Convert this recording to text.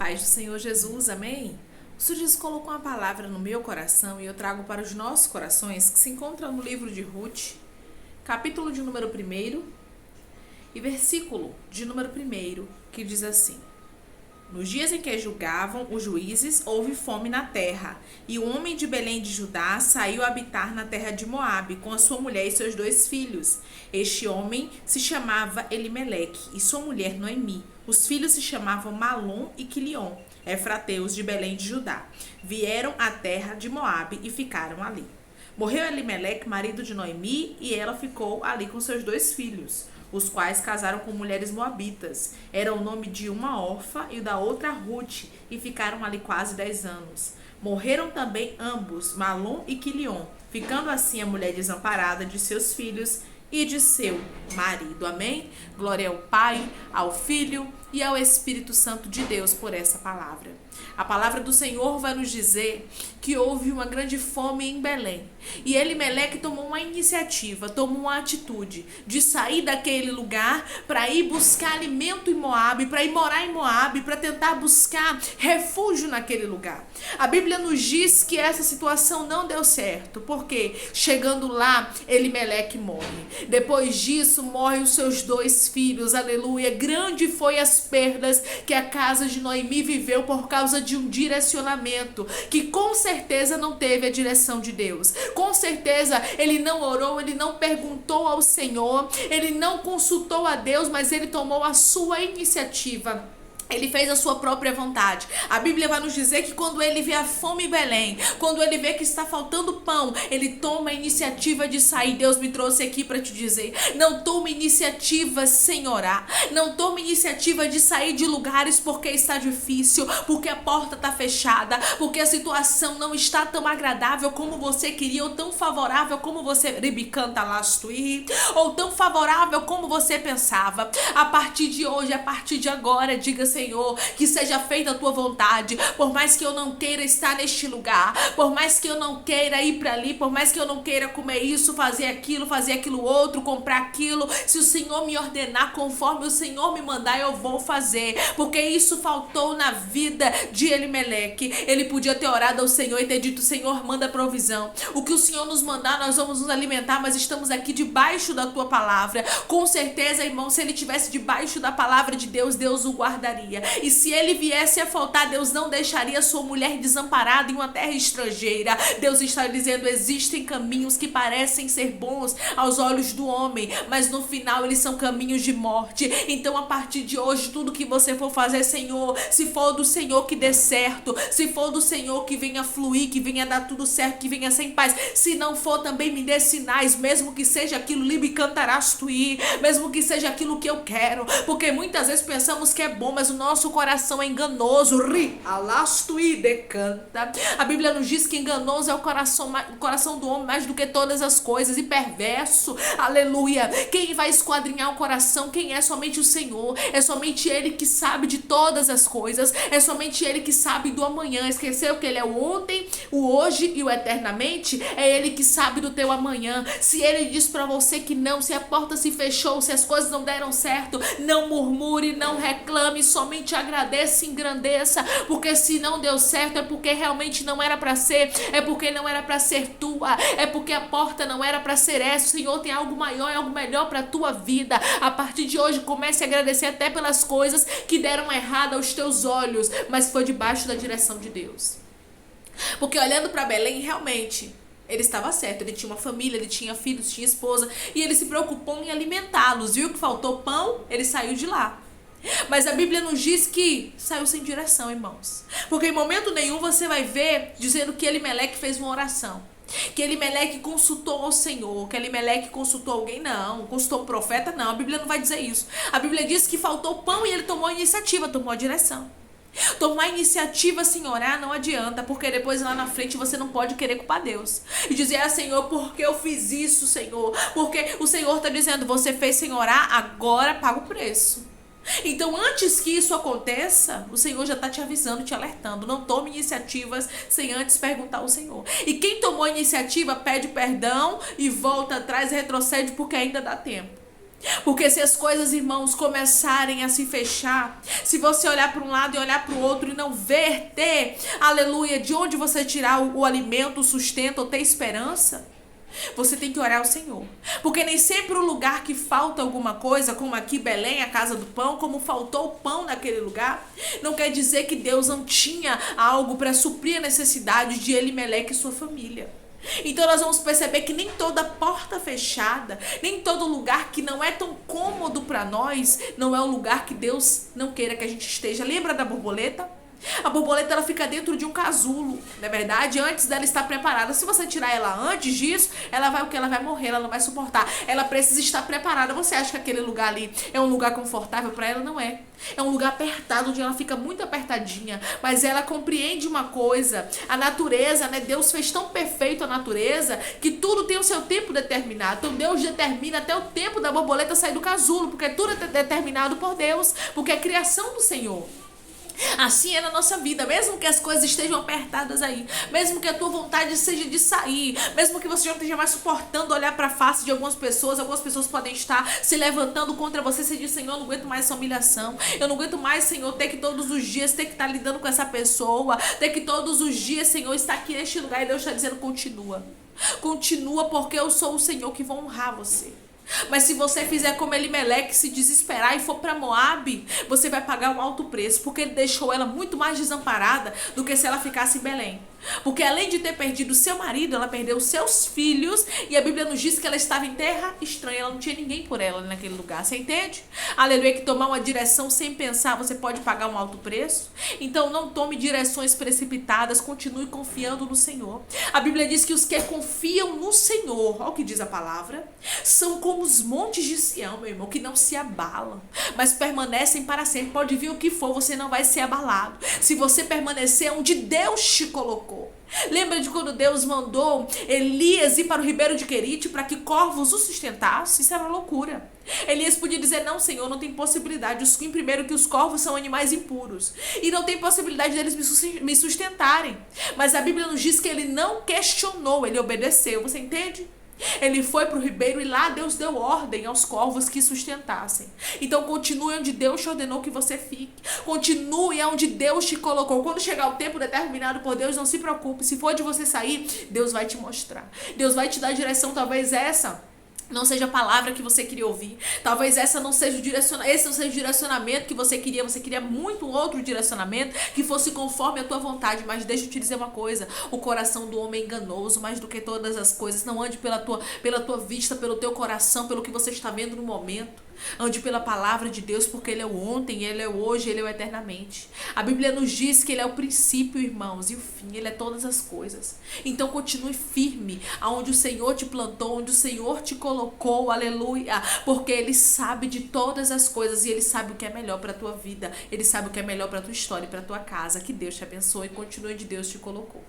Paz do Senhor Jesus, amém? O Senhor Jesus colocou uma palavra no meu coração e eu trago para os nossos corações, que se encontra no livro de Ruth, capítulo de número 1 e versículo de número 1, que diz assim: Nos dias em que julgavam os juízes, houve fome na terra, e o homem de Belém de Judá saiu a habitar na terra de Moabe, com a sua mulher e seus 2 filhos. Este homem se chamava Elimeleque, e sua mulher Noemi. Os filhos se chamavam Malom e Quilion, efrateus de Belém de Judá. Vieram à terra de Moabe e ficaram ali. Morreu Elimeleque, marido de Noemi, e ela ficou ali com seus 2 filhos, os quais casaram com mulheres moabitas. Era o nome de uma Orfa e da outra Ruth, e ficaram ali quase 10 anos. Morreram também ambos, Malom e Quilion, ficando assim a mulher desamparada de seus filhos e de seu marido. Amém? Glória ao Pai, ao Filho e ao Espírito Santo de Deus por essa palavra. A palavra do Senhor vai nos dizer que houve uma grande fome em Belém. E Elimeleque tomou uma iniciativa, tomou uma atitude de sair daquele lugar para ir buscar alimento em Moabe, para ir morar em Moabe, para tentar buscar refúgio naquele lugar. A Bíblia nos diz que essa situação não deu certo, porque chegando lá, Elimeleque morre. Depois disso, morrem os seus 2 filhos, aleluia. Grande foi as perdas que a casa de Noemi viveu por causa de um direcionamento, que com certeza não teve a direção de Deus. Com certeza ele não orou, ele não perguntou ao Senhor, ele não consultou a Deus, mas ele tomou a sua iniciativa. Ele fez a sua própria vontade. A Bíblia vai nos dizer que quando ele vê a fome em Belém, quando ele vê que está faltando pão, ele toma a iniciativa de sair. Deus me trouxe aqui para te dizer: não tome iniciativa sem orar. Não tome iniciativa de sair de lugares porque está difícil, porque a porta está fechada, porque a situação não está tão agradável como você queria, ou tão favorável como você ou tão favorável como você pensava. A partir de hoje, a partir de agora, diga: Senhor, que seja feita a tua vontade. Por mais que eu não queira estar neste lugar, por mais que eu não queira ir para ali, por mais que eu não queira comer isso, fazer aquilo outro, comprar aquilo, se o Senhor me ordenar conforme o Senhor me mandar, eu vou fazer. Porque isso faltou na vida de Elimeleque. Ele podia ter orado ao Senhor e ter dito: Senhor, manda provisão. O que o Senhor nos mandar, nós vamos nos alimentar, mas estamos aqui debaixo da tua palavra. Com certeza, irmão, se ele estivesse debaixo da palavra de Deus, Deus o guardaria. E se ele viesse a faltar, Deus não deixaria sua mulher desamparada em uma terra estrangeira. Deus está dizendo: existem caminhos que parecem ser bons aos olhos do homem, mas no final eles são caminhos de morte. Então, a partir de hoje, tudo que você for fazer, Senhor, se for do Senhor, que dê certo. Se for do Senhor, que venha fluir, que venha dar tudo certo, que venha sem paz. Se não for, também me dê sinais, mesmo que seja aquilo, libe cantarás tu ir, mesmo que seja aquilo que eu quero. Porque muitas vezes pensamos que é bom, mas o nosso coração é enganoso. Decanta. A Bíblia nos diz que enganoso é o coração do homem mais do que todas as coisas, e perverso. Aleluia. Quem vai esquadrinhar o coração? Quem é? Somente o Senhor. É somente Ele que sabe de todas as coisas. É somente Ele que sabe do amanhã. Esqueceu que Ele é o ontem, o hoje e o eternamente? É Ele que sabe do teu amanhã. Se Ele diz pra você que não, se a porta se fechou, se as coisas não deram certo, não murmure, não reclame, somente agradeça e engrandeça, porque se não deu certo é porque realmente não era para ser, é porque não era para ser tua, é porque a porta não era para ser essa. O Senhor tem algo maior e algo melhor para tua vida. A partir de hoje, comece a agradecer até pelas coisas que deram errado aos teus olhos, mas foi debaixo da direção de Deus. Porque olhando para Belém, realmente ele estava certo, ele tinha uma família, ele tinha filhos, tinha esposa, e ele se preocupou em alimentá-los. Viu que faltou pão? Ele saiu de lá. Mas a Bíblia nos diz que saiu sem direção, irmãos. Porque em momento nenhum você vai ver dizendo que Elimeleque fez uma oração, que Elimeleque consultou ao Senhor, que Elimeleque consultou alguém. Não, consultou um profeta. Não, a Bíblia não vai dizer isso. A Bíblia diz que faltou pão e ele tomou a iniciativa, tomou a direção. Tomar iniciativa sem orar não adianta, porque depois lá na frente você não pode querer culpar Deus e dizer: Senhor, por que eu fiz isso, Senhor? Porque o Senhor está dizendo: você fez sem orar, agora paga o preço. Então, antes que isso aconteça, o Senhor já está te avisando, te alertando. Não tome iniciativas sem antes perguntar ao Senhor. E quem tomou a iniciativa pede perdão e volta atrás e retrocede, porque ainda dá tempo. Porque se as coisas, irmãos, começarem a se fechar, se você olhar para um lado e olhar para o outro e não ter, aleluia, de onde você tirar o alimento, o sustento ou ter esperança, você tem que orar ao Senhor. Porque nem sempre o lugar que falta alguma coisa, como aqui Belém, a casa do pão, como faltou o pão naquele lugar, não quer dizer que Deus não tinha algo para suprir a necessidade de Elimeleque e sua família. Então nós vamos perceber que nem toda porta fechada, nem todo lugar que não é tão cômodo para nós, não é um lugar que Deus não queira que a gente esteja. Lembra da borboleta? A borboleta, ela fica dentro de um casulo, na verdade, antes dela estar preparada. Se você tirar ela antes disso, ela vai o que? Ela vai morrer, ela não vai suportar. Ela precisa estar preparada. Você acha que aquele lugar ali é um lugar confortável para ela? Não é. É um lugar apertado, onde ela fica muito apertadinha. Mas ela compreende uma coisa. A natureza, né? Deus fez tão perfeito a natureza que tudo tem o seu tempo determinado. Então Deus determina até o tempo da borboleta sair do casulo, porque tudo é determinado por Deus, porque é criação do Senhor. Assim é na nossa vida, mesmo que as coisas estejam apertadas aí, mesmo que a tua vontade seja de sair, mesmo que você já não esteja mais suportando olhar para a face de algumas pessoas podem estar se levantando contra você. Você diz: Senhor, eu não aguento mais essa humilhação, eu não aguento mais, Senhor, ter que todos os dias ter que estar lidando com essa pessoa, ter que todos os dias, Senhor, estar aqui neste lugar. E Deus está dizendo: continua, porque eu sou o Senhor que vou honrar você. Mas se você fizer como Elimeleque, se desesperar e for para Moabe, você vai pagar um alto preço, porque ele deixou ela muito mais desamparada do que se ela ficasse em Belém. Porque além de ter perdido seu marido, ela perdeu seus filhos, e a Bíblia nos diz que ela estava em terra estranha, ela não tinha ninguém por ela naquele lugar. Você entende? Aleluia, que tomar uma direção sem pensar, você pode pagar um alto preço. Então não tome direções precipitadas, continue confiando no Senhor. A Bíblia diz que os que confiam no Senhor, olha o que diz a palavra, são como os montes de Sião, meu irmão, que não se abalam, mas permanecem para sempre. Pode vir o que for, você não vai ser abalado, se você permanecer onde Deus te colocou. Lembra de quando Deus mandou Elias ir para o ribeiro de Querite para que corvos o sustentassem? Isso era uma loucura. Elias podia dizer: não, Senhor, não tem possibilidade. Primeiro que os corvos são animais impuros e não tem possibilidade deles me sustentarem. Mas a Bíblia nos diz que ele não questionou, ele obedeceu. Você entende? Ele foi para o ribeiro e lá Deus deu ordem aos corvos que sustentassem. Então continue onde Deus te ordenou que você fique. Continue onde Deus te colocou. Quando chegar o tempo determinado por Deus, não se preocupe. Se for de você sair, Deus vai te mostrar. Deus vai te dar direção. Talvez essa não seja a palavra que você queria ouvir. Talvez esse não seja o direcionamento que você queria. Você queria muito um outro direcionamento que fosse conforme a tua vontade. Mas deixa eu te dizer uma coisa: o coração do homem é enganoso mais do que todas as coisas. Não ande pela tua vista, pelo teu coração, pelo que você está vendo no momento. Ande pela palavra de Deus, porque Ele é o ontem, Ele é o hoje, Ele é o eternamente. A Bíblia nos diz que Ele é o princípio, irmãos, e o fim. Ele é todas as coisas. Então continue firme aonde o Senhor te plantou, onde o Senhor te colocou, aleluia, porque Ele sabe de todas as coisas e Ele sabe o que é melhor para a tua vida. Ele sabe o que é melhor para a tua história e para a tua casa. Que Deus te abençoe e continue onde Deus te colocou.